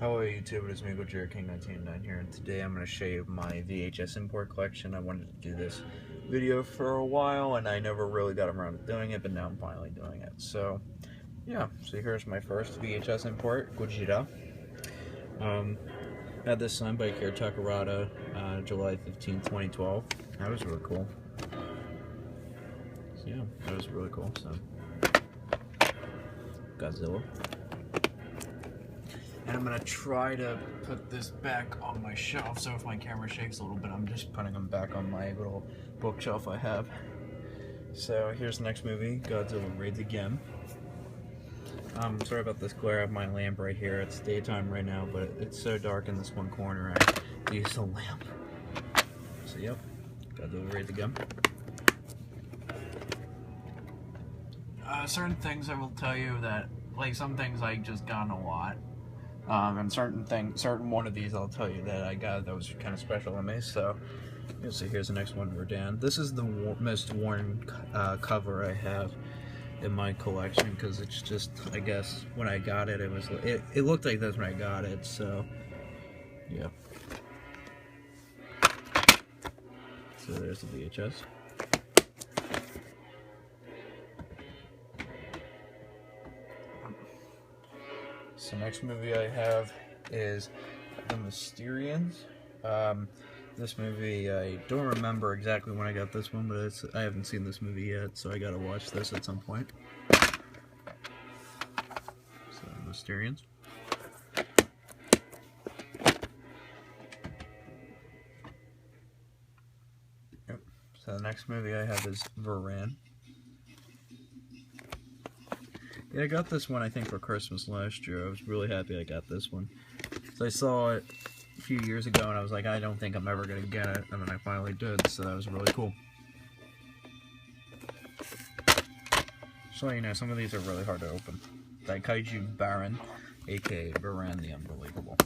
Hello YouTube, it is me, Godzilla King 1989 here, and today I'm going to show you my VHS import collection. I wanted to do this video for a while, and I never really got around to doing it, but now I'm finally doing it. So, yeah, so here's my first VHS import, Godzilla. Had this signed by Akira Takarada, July 15, 2012. That was really cool. So yeah, that was really cool. So, Godzilla. And I'm going to try to put this back on my shelf, so if my camera shakes a little bit, I'm just putting them back on my little bookshelf I have. So here's the next movie, Godzilla Raids Again. Sorry about this glare of my lamp right here. It's daytime right now, but it's so dark in this one corner I have to use a lamp. So yep, Godzilla Raids Again. Certain things I will tell you that, like some things I just gotten a lot. And certain one of these I'll tell you that I got that was kind of special to me. So you'll see. Here's the next one, Rodan. This is the most worn cover I have in my collection because it's just, I guess when I got it, it looked like this when I got it. So yeah. So there's the VHS. So next movie I have is The Mysterians. This movie, I don't remember exactly when I got this one, but I haven't seen this movie yet, so I gotta watch this at some point. So, Mysterians. Yep. So the next movie I have is Varan. Yeah, I got this one, I think, for Christmas last year. I was really happy I got this one. So I saw it a few years ago, and I was like, I don't think I'm ever going to get it. And then I finally did, so that was really cool. So, you know, some of these are really hard to open. Like Kaiju Baron, a.k.a. Varan the Unbelievable.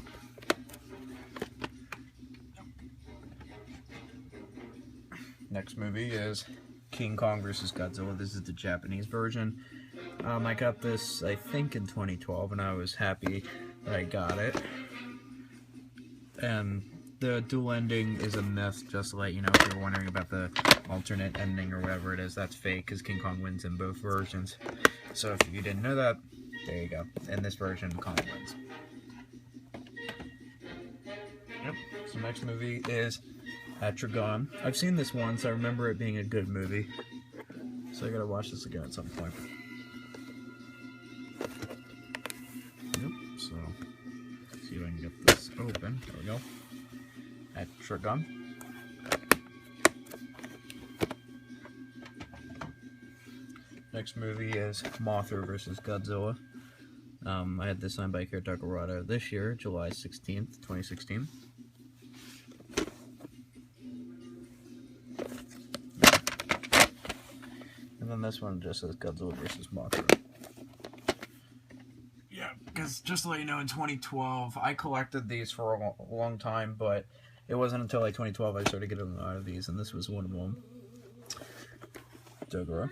Next movie is King Kong vs. Godzilla. This is the Japanese version. I got this, I think, in 2012, and I was happy that I got it. And the dual ending is a myth, just to let you know, if you're wondering about the alternate ending or whatever it is, that's fake, because King Kong wins in both versions. So if you didn't know that, there you go. In this version, Kong wins. Yep. So next movie is Atragon. I've seen this once, I remember it being a good movie. So I gotta watch this again at some point. So, see if I can get this open. There we go. Atragon. Next movie is Mothra vs. Godzilla. I had this signed by Akira Takarada this year, July 16th, 2016. And then this one just says Godzilla vs. Mothra. Yeah, because just to let you know, in 2012, I collected these for a long time, but it wasn't until like 2012 I started getting a lot of these, and this was one of them. Dogora.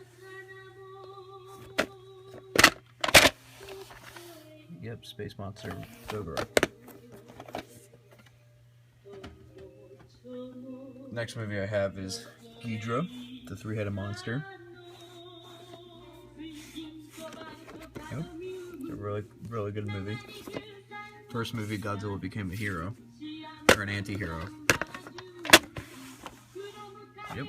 Yep, Space Monster Dogora. Next movie I have is Ghidorah, the three-headed monster. Yep. Really good movie. First movie Godzilla became a hero. Or an anti-hero. Yep.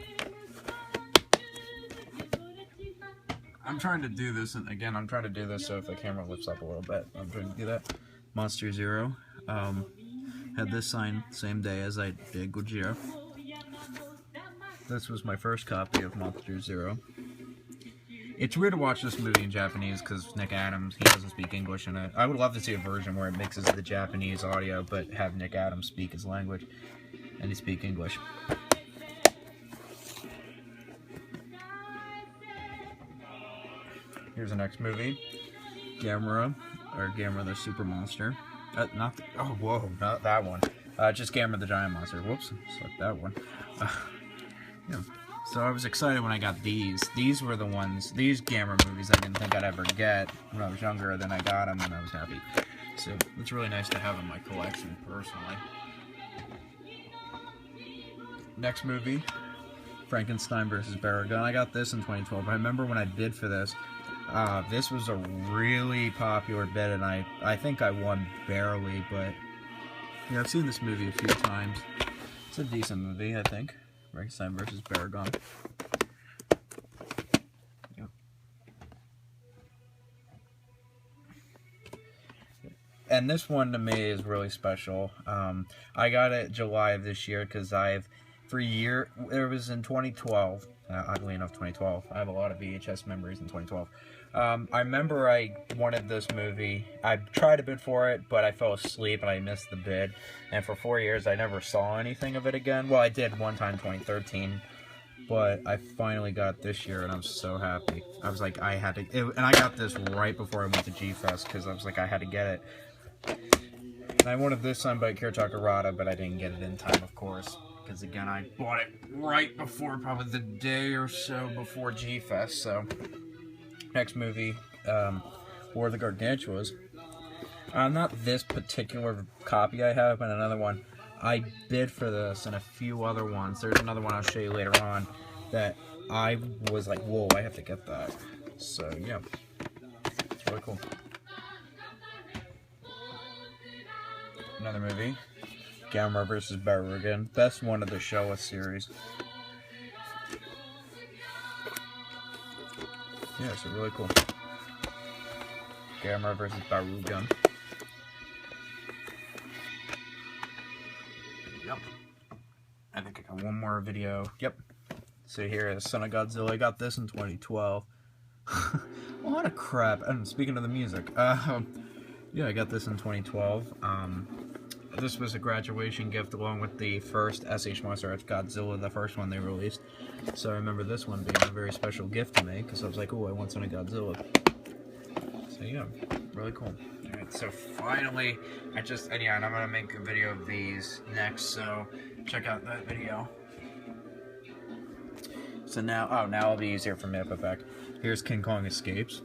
I'm trying to do this, and again, I'm trying to do this so if the camera lifts up a little bit, I'm trying to do that. Monster Zero. Had this signed same day as I did Godzilla. This was my first copy of Monster Zero. It's weird to watch this movie in Japanese because Nick Adams, he doesn't speak English in it. I would love to see a version where it mixes the Japanese audio but have Nick Adams speak his language and he speak English. Here's the next movie, Gamera, or Gamera the Super Monster. Not that one. Just Gamera the Giant Monster. Whoops, select that one. Yeah. So I was excited when I got these. These were the ones, these Gamera movies I didn't think I'd ever get when I was younger, then I got them and I was happy. So it's really nice to have in my collection, personally. Next movie, Frankenstein vs. Baragon. I got this in 2012. I remember when I bid for this. This was a really popular bid, and I think I won barely, but yeah, I've seen this movie a few times. It's a decent movie, I think. Frankenstein vs. Baragon. Yep. And this one to me is really special. I got it July of this year because for a year, it was in 2012. Oddly enough, 2012. I have a lot of VHS memories in 2012. I remember I wanted this movie. I tried to bid for it, but I fell asleep and I missed the bid. And for 4 years, I never saw anything of it again. Well, I did one time in 2013, but I finally got it this year, and I'm so happy. I was like, I had to, and I got this right before I went to G-Fest, because I was like, I had to get it. And I wanted this signed by Kaiju VHS, but I didn't get it in time, of course. Because again, I bought it right before, probably the day or so before G-Fest, so. Next movie, War of the Gargantuas. Not this particular copy I have, but another one. I bid for this and a few other ones. There's another one I'll show you later on that I was like, whoa, I have to get that. So, yeah. It's really cool. Another movie, Gamera vs. Baragon. Best one of the Showa series. Yeah, it's really cool. Gamera vs. Baragon. Yep. I think I got one more video. Yep. So here is Son of Godzilla. I got this in 2012. A lot of crap. And speaking of the music, yeah, I got this in 2012. This was a graduation gift along with the first SH Monster X Godzilla, the first one they released. So I remember this one being a very special gift to me, because I was like, oh, I want Son of Godzilla. So yeah, really cool. Alright, so finally, and I'm going to make a video of these next, so check out that video. So now it'll be easier for me to put back. Here's King Kong Escapes.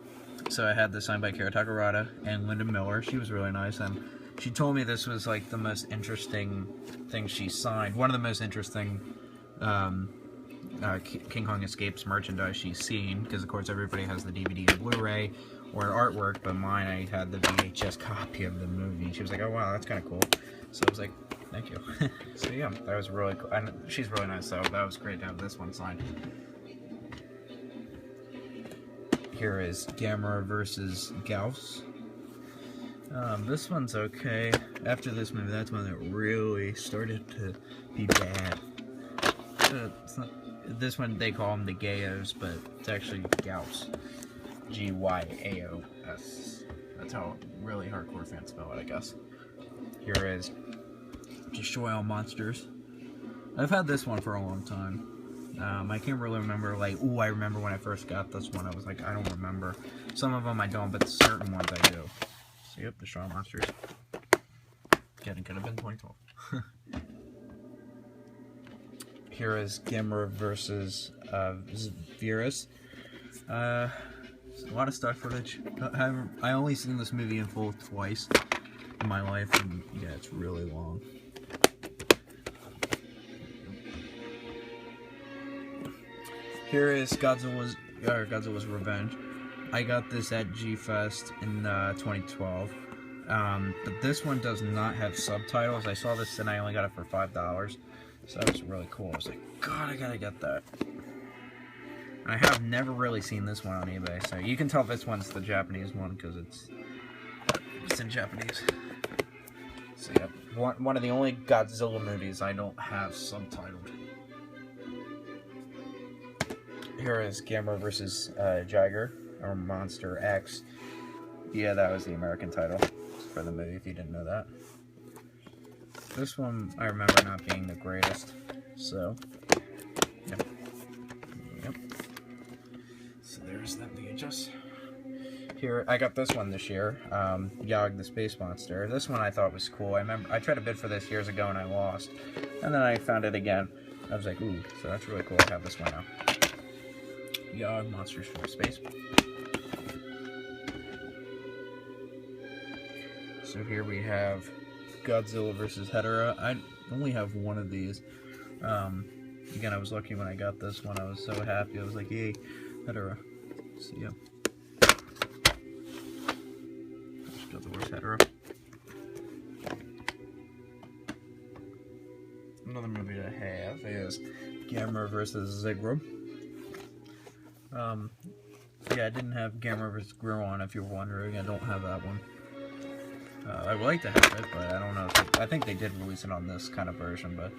So I had this signed by Kaiju VHS and Linda Miller. She was really nice, and she told me this was like the most interesting thing she signed. One of the most interesting King Kong Escapes merchandise she's seen, because of course everybody has the DVD and Blu-ray or artwork, but mine, I had the VHS copy of the movie. She was like, oh wow, that's kind of cool. So I was like, thank you. So yeah, that was really cool. And she's really nice, so that was great to have this one signed. Here is Gamera vs. Gauss. This one's okay. After this movie, that's when it really started to be bad. This one, they call them the Gayos, but it's actually Gauss. G-Y-A-O-S. That's how really hardcore fans spell it, I guess. Here is Destroy All Monsters. I've had this one for a long time. I can't really remember, like, ooh, I remember when I first got this one. I was like, I don't remember. Some of them I don't, but certain ones I do. So, yep, Destroy All Monsters. Again, it could have been 2012. Here is Gamera vs. Virus. A lot of stock footage. I only seen this movie in full twice in my life, and yeah, it's really long. Here is Godzilla's Revenge. I got this at G-Fest in 2012. But this one does not have subtitles. I saw this and I only got it for $5. So that was really cool. I was like, God, I gotta get that. I have never really seen this one on eBay, so you can tell this one's the Japanese one because it's in Japanese. So yeah, one of the only Godzilla movies I don't have subtitled. Here is Gamera vs. Jiger, or Monster X. Yeah, that was the American title for the movie, if you didn't know that. This one, I remember not being the greatest, so, yep. So there's that VHS. Here, I got this one this year, Yog the Space Monster. This one I thought was cool. I tried to bid for this years ago and I lost. And then I found it again. I was like, ooh, so that's really cool. I have this one now. Yog, Monsters from Space. So here we have Godzilla versus Hedorah. I only have one of these. Again, I was lucky when I got this one. I was so happy. I was like, yay, Hedorah. So yeah. Godzilla versus Hedorah. Another movie I have is Gamera versus Zigra. Yeah, I didn't have Gamera vs. Grill on, if you're wondering. I don't have that one. I would like to have it, but I don't know. I think they did release it on this kind of version, but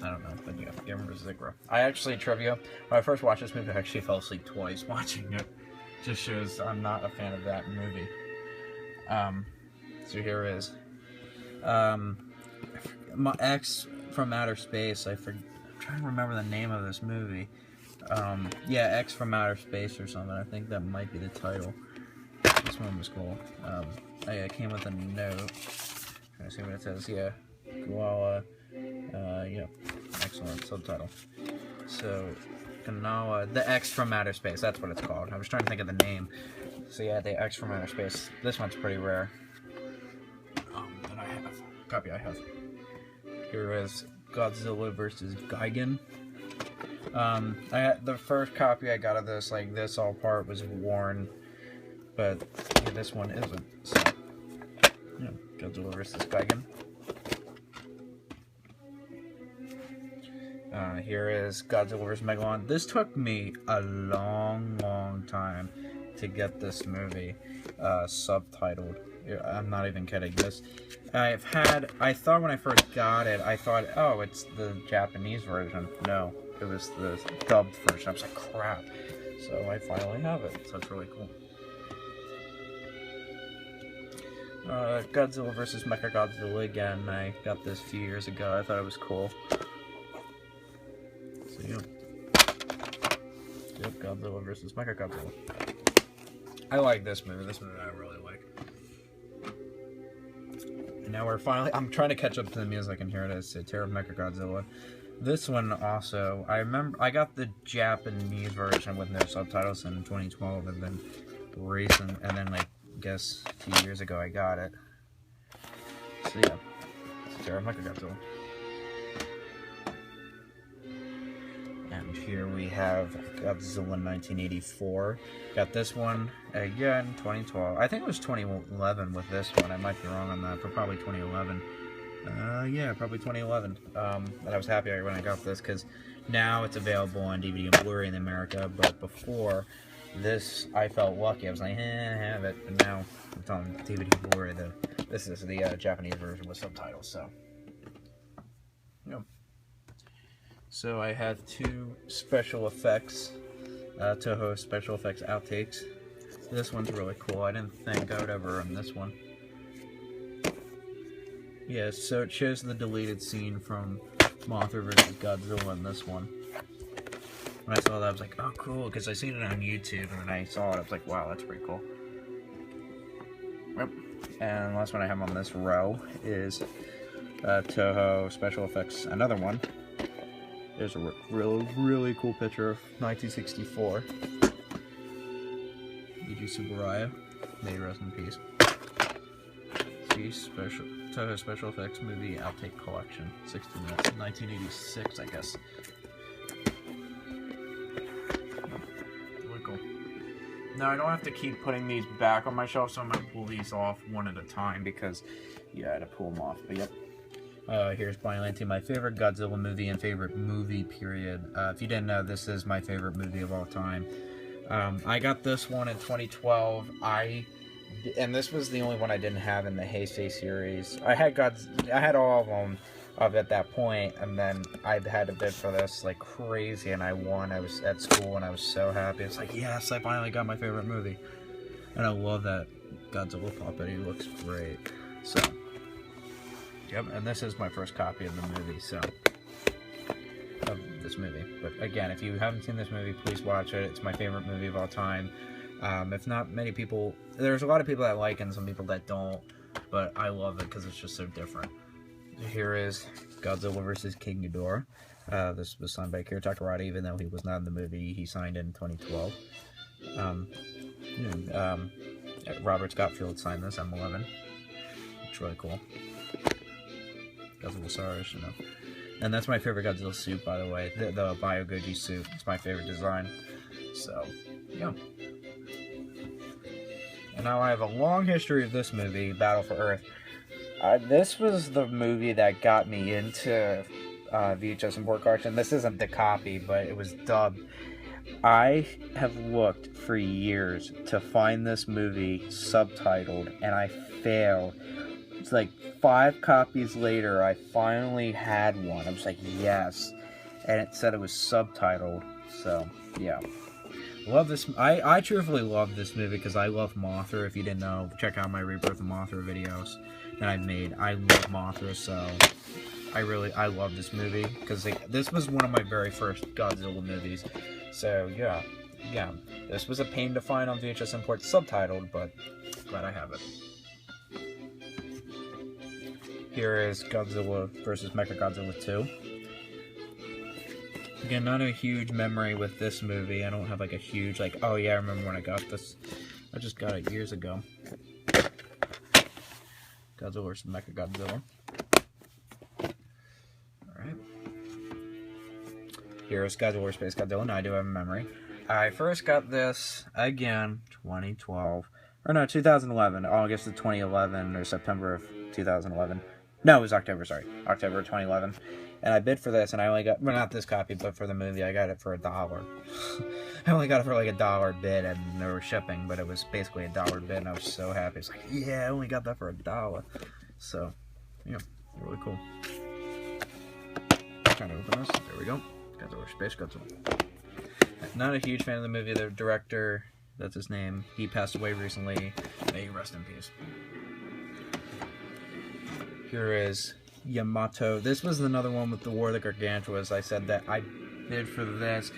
I don't know. But yeah, Gamera vs. Zigra. I actually, trivia, when I first watched this movie, I actually fell asleep twice watching it. Just shows I'm not a fan of that movie. So here is my X from Outer Space. I'm trying to remember the name of this movie. Yeah, X from Outer Space or something. I think that might be the title. This one was cool. It came with a note. Trying to see what it says. Yeah, Koala. Yeah, excellent subtitle. So, Kanawa, the X from Outer Space. That's what it's called. I was trying to think of the name. So yeah, the X from Outer Space. This one's pretty rare. That I have. Copy I have. Here is Godzilla versus Gigan. The first copy I got of this, like this all part was worn, but yeah, this one isn't. So, yeah, Godzilla versus Gigan. Here is Godzilla vs. Megalon. This took me a long time to get this movie subtitled. I'm not even kidding. I thought when I first got it, I thought, oh, it's the Japanese version. No, it was the dubbed version. I was like, crap. So I finally have it. So it's really cool. Godzilla vs. Mechagodzilla again. I got this a few years ago. I thought it was cool. So yeah. Yep, Godzilla vs. Mechagodzilla. I like this movie. This movie I really like. And now we're finally... I'm trying to catch up to the music, and here it is. Terror of Mechagodzilla. This one also... I remember... I got the Japanese version with no subtitles in 2012, and then like, I guess, a few years ago I got it. So yeah. It's Terror of Mechagodzilla. And here we have Godzilla 1984. Got this one again, 2012. I think it was 2011 with this one. I might be wrong on that, but probably 2011. Yeah, probably 2011. But I was happy when I got this because now it's available on DVD and Blu-ray in America. But before this, I felt lucky. I was like, I have it. But now it's on DVD and Blu-ray. This is the Japanese version with subtitles. So, yeah. So I have two special effects, Toho special effects outtakes. This one's really cool. I didn't think I would ever run this one. Yeah, so it shows the deleted scene from Mothra vs. Godzilla in this one. When I saw that, I was like, oh cool, because I seen it on YouTube, and then I saw it, I was like, wow, that's pretty cool. Yep. And the last one I have on this row is Toho special effects, another one. There's a really cool picture of 1964. Eiji Tsuburaya. May he rest in peace. See, Toho Special Effects Movie Outtake Collection. 60 minutes. 1986, I guess. Really cool. Now, I don't have to keep putting these back on my shelf, so I'm going to pull these off one at a time because, yeah, I had to pull them off. But, yep. Here's Biollante, my favorite Godzilla movie and favorite movie, period. If you didn't know, this is my favorite movie of all time. I got this one in 2012. And this was the only one I didn't have in the Heisei series. I had all of them at that point, and then I had to bid for this like crazy, and I won. I was at school, and I was so happy. It's like, yes, I finally got my favorite movie. And I love that Godzilla puppet. He looks great. So... Yep, and this is my first copy of the movie, so, of this movie. But again, if you haven't seen this movie, please watch it. It's my favorite movie of all time. If not many people, there's a lot of people that like it and some people that don't, but I love it because it's just so different. Here is Godzilla vs. King Ghidorah. This was signed by Akira Takarada, even though he was not in the movie. He signed in 2012. Robert Scott Field signed this, M11. It's really cool. Godzilla stars, you know. And that's my favorite Godzilla suit, by the way. The Bio Goji suit. It's my favorite design. So, yeah. And now I have a long history of this movie, Battle for Earth. This was the movie that got me into VHS import collection. This isn't the copy, but it was dubbed. I have looked for years to find this movie subtitled, and I failed. It's like 5 copies later, I finally had one. I was like, yes. And it said it was subtitled, so, yeah. Love this. I truthfully love this movie because I love Mothra. If you didn't know, check out my Rebirth of Mothra videos that I've made. I love Mothra, so I love this movie because this was one of my very first Godzilla movies. So yeah, this was a pain to find on VHS import subtitled, but glad I have it. Here is Godzilla vs. Mechagodzilla 2. Again, not a huge memory with this movie. I don't have like a huge, like, oh yeah, I remember when I got this. I just got it years ago. Godzilla vs. Mechagodzilla. Alright. Here's Godzilla vs. Space Godzilla. Now I do have a memory. I first got this, again, 2012. Or no, 2011. August of 2011 or September of 2011. No, it was October, sorry. October 2011. And I bid for this, and I only got, well, not this copy, but for the movie, I got it for $1. I only got it for like $1 bid, and there was shipping, but it was basically $1 bid, and I was so happy. It's like, yeah, I only got that for $1. So, yeah, really cool. Trying to open this. There we go. Godzilla Space Godzilla. Not a huge fan of the movie. The director, that's his name, he passed away recently. May he rest in peace. Here is Yamato. This was another one with the War of the Gargantuas. I said that I bid for this.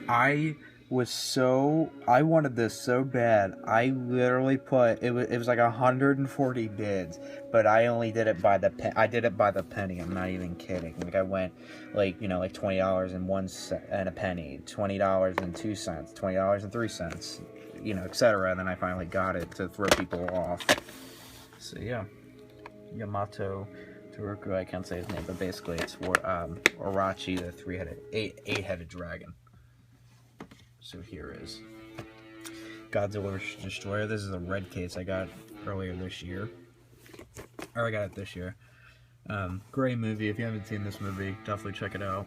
I wanted this so bad. I literally put, it was like 140 bids, but I only did it by the penny. I'm not even kidding. Like I went like, you know, like $20 and 1 cent and a penny, $20 and 2 cents, $20 and 3 cents, you know, etc. And then I finally got it to throw people off. So yeah. Yamato Toroku, I can't say his name, but basically it's Orochi, the eight-headed dragon. So here is Godzilla vs. Destroyer. This is a red case I got earlier this year. Or I got it this year. Great movie. If you haven't seen this movie, definitely check it out.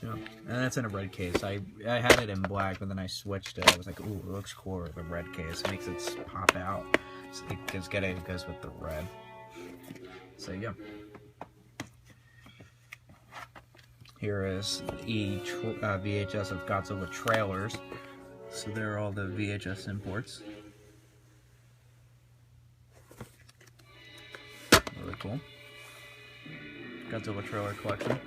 So, and that's in a red case. I had it in black, but then I switched it. I was like, ooh, it looks cool with a red case. It makes it pop out. So it goes with the red. So yeah. Here is the VHS of Godzilla trailers. So there are all the VHS imports. Really cool. Godzilla trailer collection.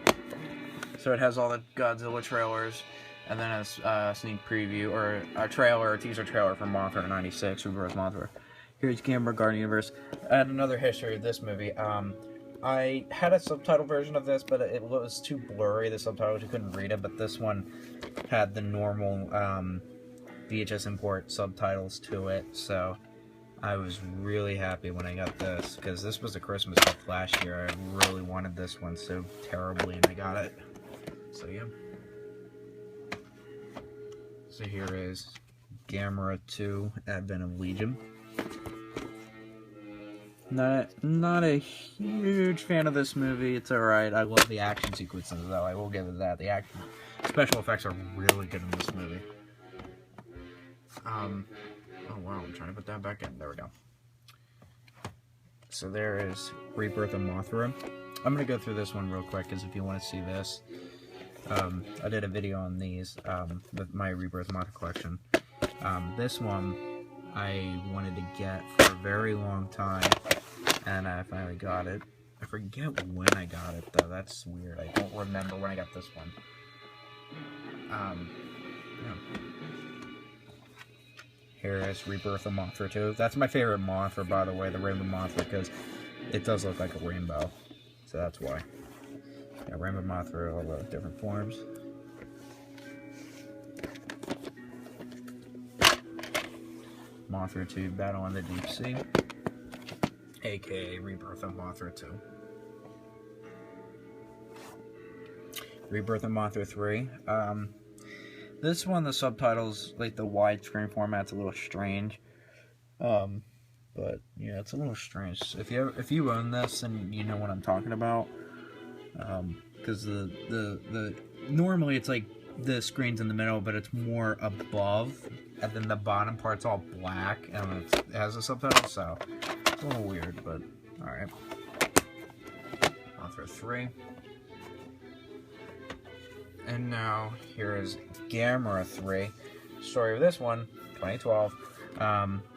So it has all the Godzilla trailers, and then a sneak preview, or a teaser trailer for Mothra 96, Rebirth Mothra. Here's Gamera Guardian Universe. And another history of this movie. I had a subtitle version of this, but it was too blurry, the subtitles, you couldn't read it, but this one had the normal VHS import subtitles to it, so I was really happy when I got this, because this was a Christmas gift last year. I really wanted this one so terribly, and I got it. So yeah. So here is Gamera 2, Advent of Legion. Not a huge fan of this movie. It's alright. I love the action sequences, though. I will give it that. The special effects are really good in this movie. Oh wow, I'm trying to put that back in. There we go. So there is Rebirth of Mothra. I'm gonna go through this one real quick, because if you want to see this, I did a video on these with my Rebirth of Mothra collection. This one I wanted to get for a very long time, and I finally got it. I forget when I got it, though. That's weird. I don't remember when I got this one. Yeah. Here is Rebirth of Mothra 2. That's my favorite Mothra, by the way, the Rainbow Mothra, because it does look like a rainbow. So that's why. Yeah, Rainbow Mothra, all the different forms. Mothra 2, Battle in the Deep Sea. aka Rebirth of Mothra 2. Rebirth of Mothra 3. This one, the subtitles, like the widescreen format's a little strange. But yeah, it's a little strange. If you own this and you know what I'm talking about, because the normally it's like the screen's in the middle, but it's more above, and then the bottom part's all black, and it has a subtitle, so it's a little weird, but alright. Mothra 3. And now, here is Gamera 3. Story of this one, 2012.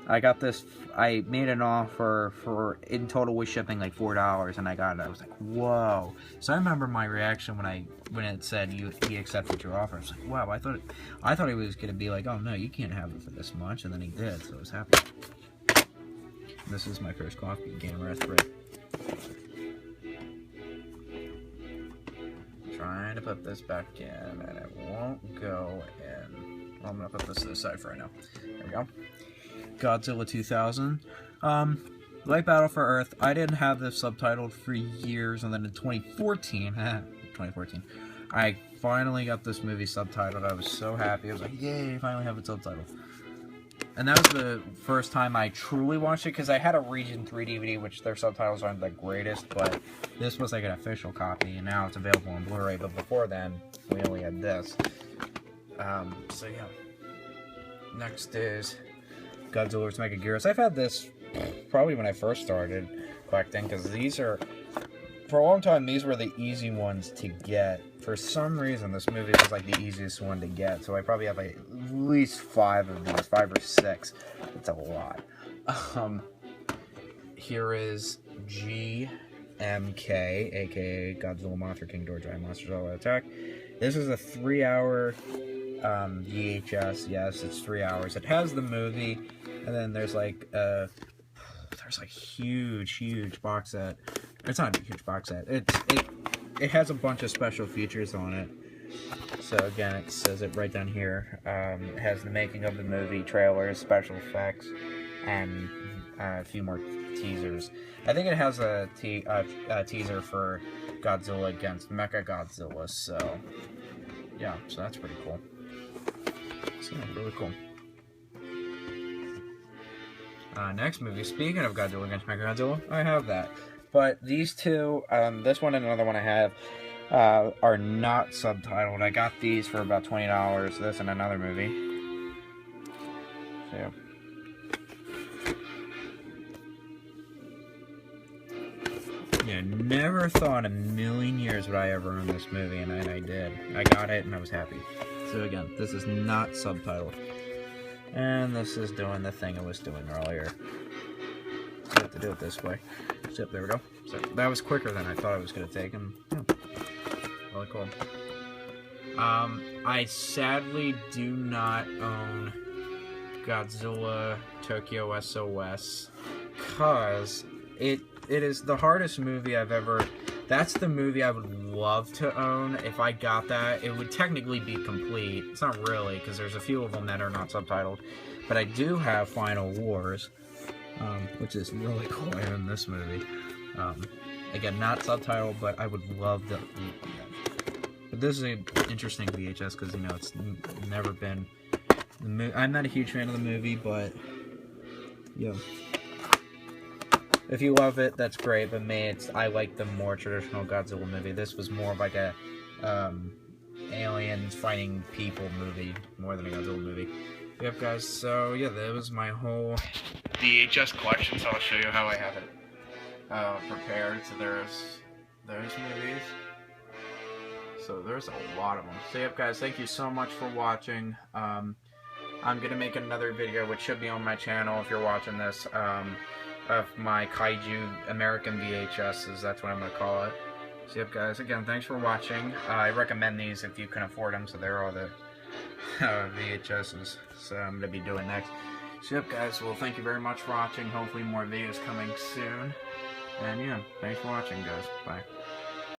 I got this, I made an offer for, in total with shipping, like $4, and I got it. I was like, whoa. So I remember my reaction when it said he accepted your offer. I was like, wow, I thought he was going to be like, oh no, you can't have it for this much, and then he did, so I was happy. This is my first copy, Gamera 3. Trying to put this back in, and it won't go in. Well, I'm going to put this to the side for right now. There we go. Godzilla 2000. Light Battle for Earth. I didn't have this subtitled for years, and then in 2014, I finally got this movie subtitled. I was so happy. I was like, yay, I finally have it subtitled. And that was the first time I truly watched it, because I had a Region 3 DVD, which their subtitles aren't the greatest, but this was like an official copy, and now it's available on Blu-ray, but before then, we only had this. So yeah. Next is Godzilla vs. Mechagodzilla. I've had this probably when I first started collecting, because these are, for a long time, these were the easy ones to get. For some reason, this movie was like the easiest one to get, so I probably have like at least 5 of these, 5 or 6. It's a lot. Here is GMK, aka Godzilla, Mothra, King Ghidorah, Giant Monsters All Out Attack. This is a 3-hour VHS. Yes, it's 3 hours. It has the movie, and then there's like huge box set. It's not a huge box set. It has a bunch of special features on it. So again, it says it right down here. It has the making of the movie, trailers, special effects, and a few more teasers. I think it has a teaser for Godzilla against Mechagodzilla. So yeah, so that's pretty cool. So really cool. Next movie, speaking of Godzilla against Mechagodzilla, I have that. But these two, this one and another one I have, are not subtitled. I got these for about $20, this and another movie. So, yeah, never thought in a million years would I ever own this movie, and I did. I got it, and I was happy. So again, this is not subtitled. And this is doing the thing I was doing earlier. So I have to do it this way. So there we go. So that was quicker than I thought it was going to take, and yeah, really cool. I sadly do not own Godzilla Tokyo SOS, because it is the hardest movie I've ever... That's the movie I would love to own. If I got that, it would technically be complete. It's not really, because there's a few of them that are not subtitled. But I do have Final Wars, which is really cool. I own this movie. Again, not subtitled, but I would love to. But this is an interesting VHS, because, you know, it's never been... I'm not a huge fan of the movie, but... Yeah. If you love it, that's great, but me, I like the more traditional Godzilla movie. This was more of like a aliens fighting people movie, more than a Godzilla movie. Yep, guys, so yeah, that was my whole VHS collection, so I'll show you how I have it prepared. So there's movies. So there's a lot of them. So yep, guys, thank you so much for watching. I'm going to make another video, which should be on my channel if you're watching this, of my Kaiju American VHSs, that's what I'm going to call it. So yep, guys, again, thanks for watching. I recommend these if you can afford them, so they're all the VHSs, so I'm going to be doing next. So yep, guys, well, thank you very much for watching. Hopefully more videos coming soon. And yeah, thanks for watching, guys. Bye.